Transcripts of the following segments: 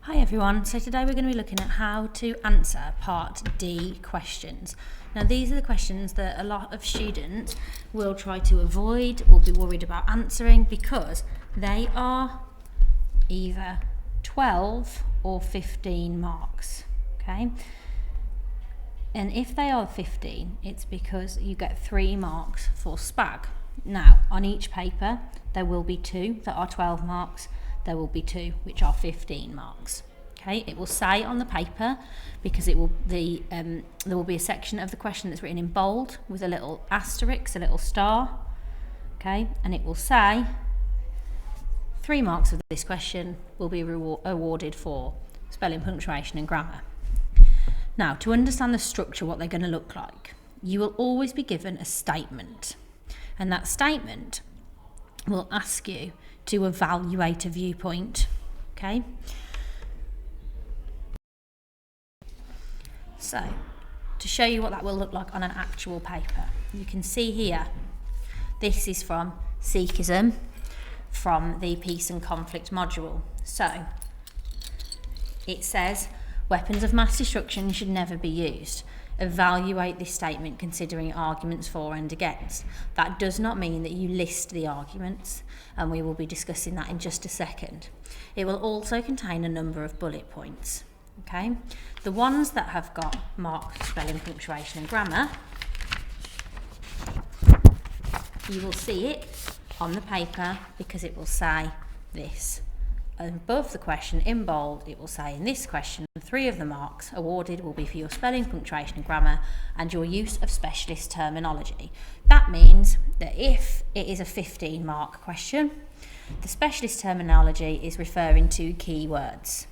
Hi everyone, so today we're going to be looking at how to answer Part D questions. Now these are the questions that a lot of students will try to avoid or be worried about answering because they are either 12 or 15 marks, okay? And if they are 15, it's because you get 3 marks for SPAG. Now, on each paper, there will be 2 that are 12 marks, there will be 2 which are 15 marks. Okay, it will say on the paper because there will be a section of the question that's written in bold with a little asterisk, a little star. Okay, and it will say 3 marks of this question will be awarded for spelling, punctuation and grammar. Now, to understand the structure, what they're going to look like, you will always be given a statement, and that statement will ask you to evaluate a viewpoint. Okay, so to show you what that will look like on an actual paper, you can see here, this is from Sikhism, from the Peace and Conflict module. So it says weapons of mass destruction should never be used. Evaluate this statement considering arguments for and against. That does not mean that you list the arguments, and we will be discussing that in just a second. It will also contain a number of bullet points. Okay, the ones that have got marked spelling, punctuation and grammar, you will see it on the paper because it will say this. Above the question in bold, it will say in this question 3 of the marks awarded will be for your spelling, punctuation and grammar and your use of specialist terminology. That means that if it is a 15 mark question, the specialist terminology is referring to keywords.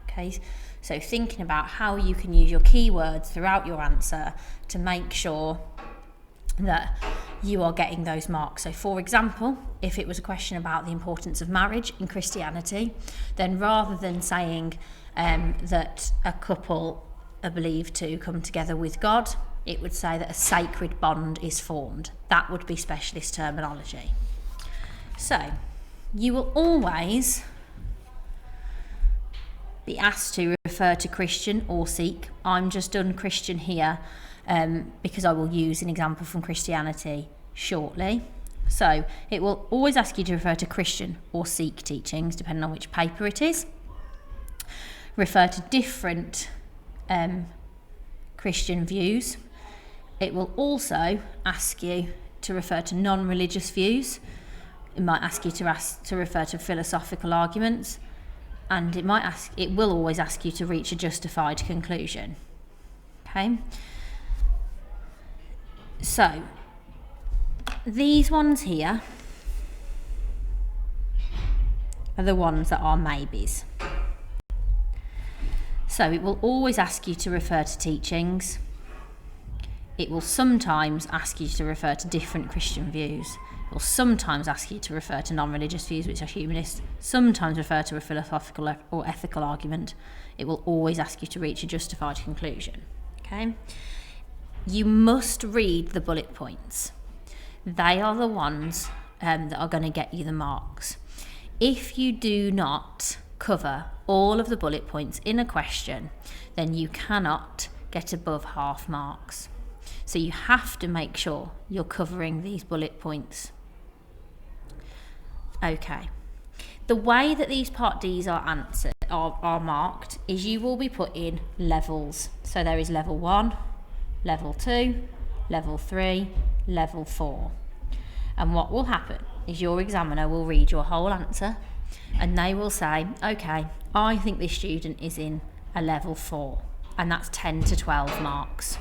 Okay, so thinking about how you can use your keywords throughout your answer to make sure that you are getting those marks. So for example, if it was a question about the importance of marriage in Christianity, then rather than saying that a couple are believed to come together with God, it would say that a sacred bond is formed. That would be specialist terminology. So you will always be asked to refer to Christian or Sikh. I'm just done Christian here because I will use an example from Christianity shortly. So it will always ask you to refer to Christian or Sikh teachings, depending on which paper it is. Refer to different Christian views. It will also ask you to refer to non-religious views. It might ask you to refer to philosophical arguments, and it will always ask you to reach a justified conclusion. Okay. So these ones here are the ones that are maybes. So it will always ask you to refer to teachings. It will sometimes ask you to refer to different Christian views. It will sometimes ask you to refer to non-religious views, which are humanist, sometimes refer to a philosophical or ethical argument. It will always ask you to reach a justified conclusion. Okay? You must read the bullet points. They are the ones that are going to get you the marks. If you do not cover all of the bullet points in a question, then you cannot get above half marks. So you have to make sure you're covering these bullet points. Okay. The way that these Part Ds are marked is you will be put in levels. So there is level 1, level 2, level 3, level 4. And what will happen is your examiner will read your whole answer and they will say, okay, I think this student is in a level 4, and that's 10 to 12 marks.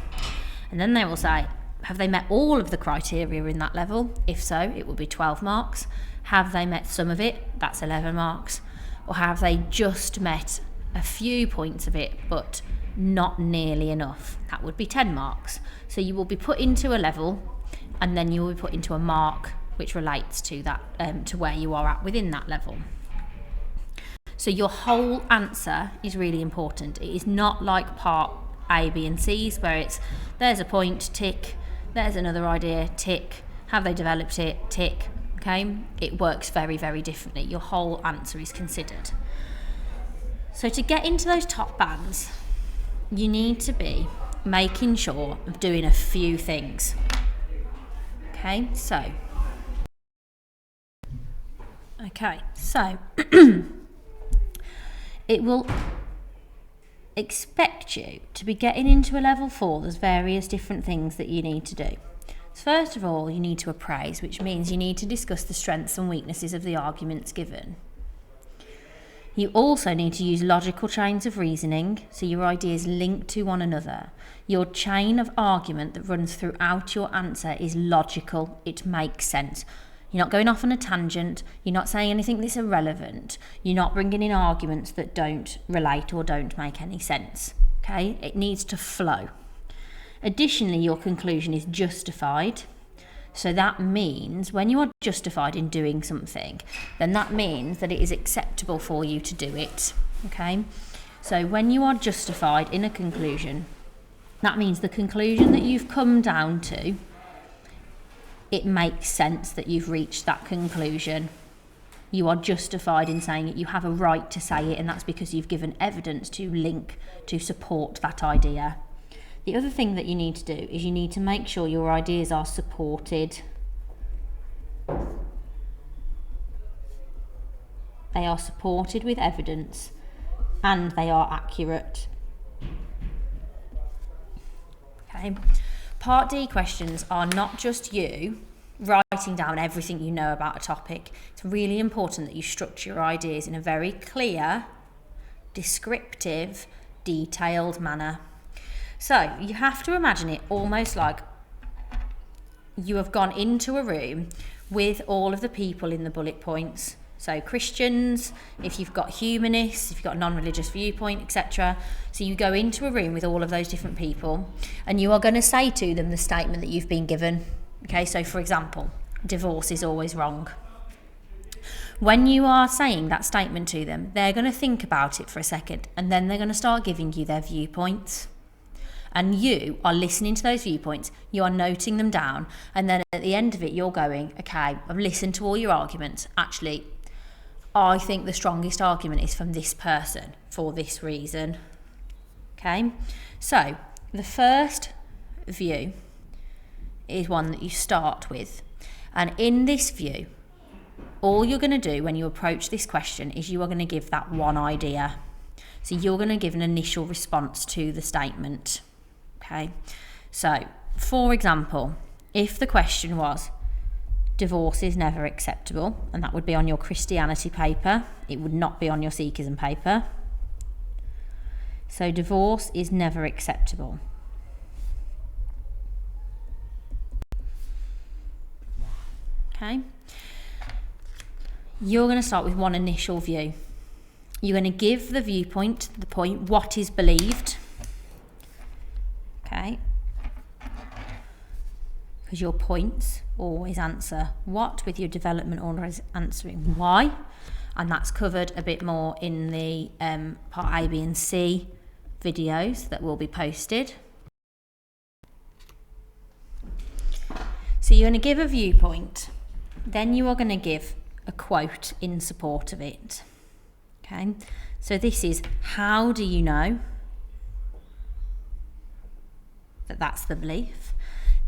And then they will say, have they met all of the criteria in that level? If so, it will be 12 marks. Have they met some of it? That's 11 marks. Or have they just met a few points of it, but not nearly enough? That would be 10 marks. So you will be put into a level, and then you will be put into a mark which relates to that, to where you are at within that level. So your whole answer is really important. It is not like Part A, B and C's where it's there's a point, tick, there's another idea, tick, have they developed it, tick. Okay, it works very, very differently. Your whole answer is considered. So to get into those top bands, you need to be making sure of doing a few things. Okay, so it will expect you to be getting into a level 4. There's various different things that you need to do. So first of all, you need to appraise, which means you need to discuss the strengths and weaknesses of the arguments given. You also need to use logical chains of reasoning, so your ideas link to one another. Your chain of argument that runs throughout your answer is logical, it makes sense. You're not going off on a tangent, you're not saying anything that's irrelevant, you're not bringing in arguments that don't relate or don't make any sense. Okay, it needs to flow. Additionally, your conclusion is justified. So that means when you are justified in doing something, then that means that it is acceptable for you to do it. Okay? So when you are justified in a conclusion, that means the conclusion that you've come down to, it makes sense that you've reached that conclusion. You are justified in saying it. You have a right to say it, and that's because you've given evidence to link, to support that idea. The other thing that you need to do is you need to make sure your ideas are supported. They are supported with evidence and they are accurate. Okay. Part D questions are not just you writing down everything you know about a topic. It's really important that you structure your ideas in a very clear, descriptive, detailed manner. So you have to imagine it almost like you have gone into a room with all of the people in the bullet points. So Christians, if you've got humanists, if you've got a non-religious viewpoint, etc. So you go into a room with all of those different people and you are going to say to them the statement that you've been given. Okay, so for example, divorce is always wrong. When you are saying that statement to them, they're going to think about it for a second and then they're going to start giving you their viewpoints. And you are listening to those viewpoints, you are noting them down, and then at the end of it you're going, okay, I've listened to all your arguments, actually I think the strongest argument is from this person for this reason. Okay, so the first view is one that you start with, and in this view all you're going to do when you approach this question is you are going to give that one idea. So you're going to give an initial response to the statement. Okay, so for example, if the question was divorce is never acceptable, and that would be on your Christianity paper, it would not be on your Sikhism paper. So divorce is never acceptable. Okay, you're going to start with one initial view. You're going to give the viewpoint, the point, what is believed. Okay, because your points always answer what with your development always answering why, and that's covered a bit more in the part A, B and C videos that will be posted. So you're going to give a viewpoint, then you are going to give a quote in support of it. Okay, so this is how do you know that that's the belief.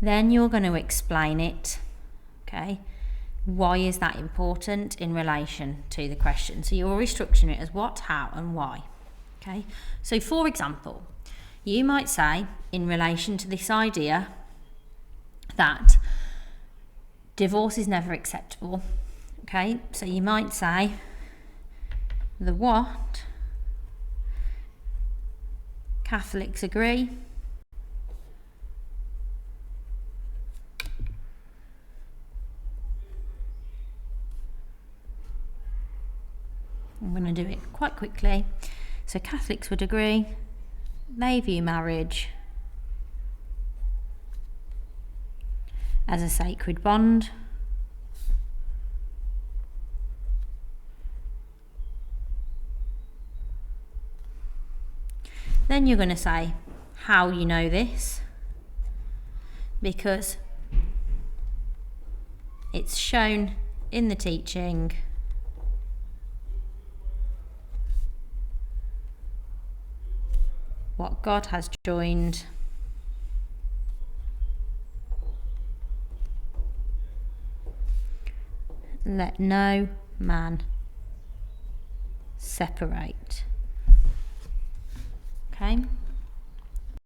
Then you're going to explain it. Okay, why is that important in relation to the question? So you're restructuring it as what, how and why. Okay, so for example, you might say in relation to this idea that divorce is never acceptable. Okay, so you might say the what, Catholics agree, I'm going to do it quite quickly. So Catholics would agree, they view marriage as a sacred bond. Then you're going to say how you know this, because it's shown in the teaching what God has joined, let no man separate. Okay.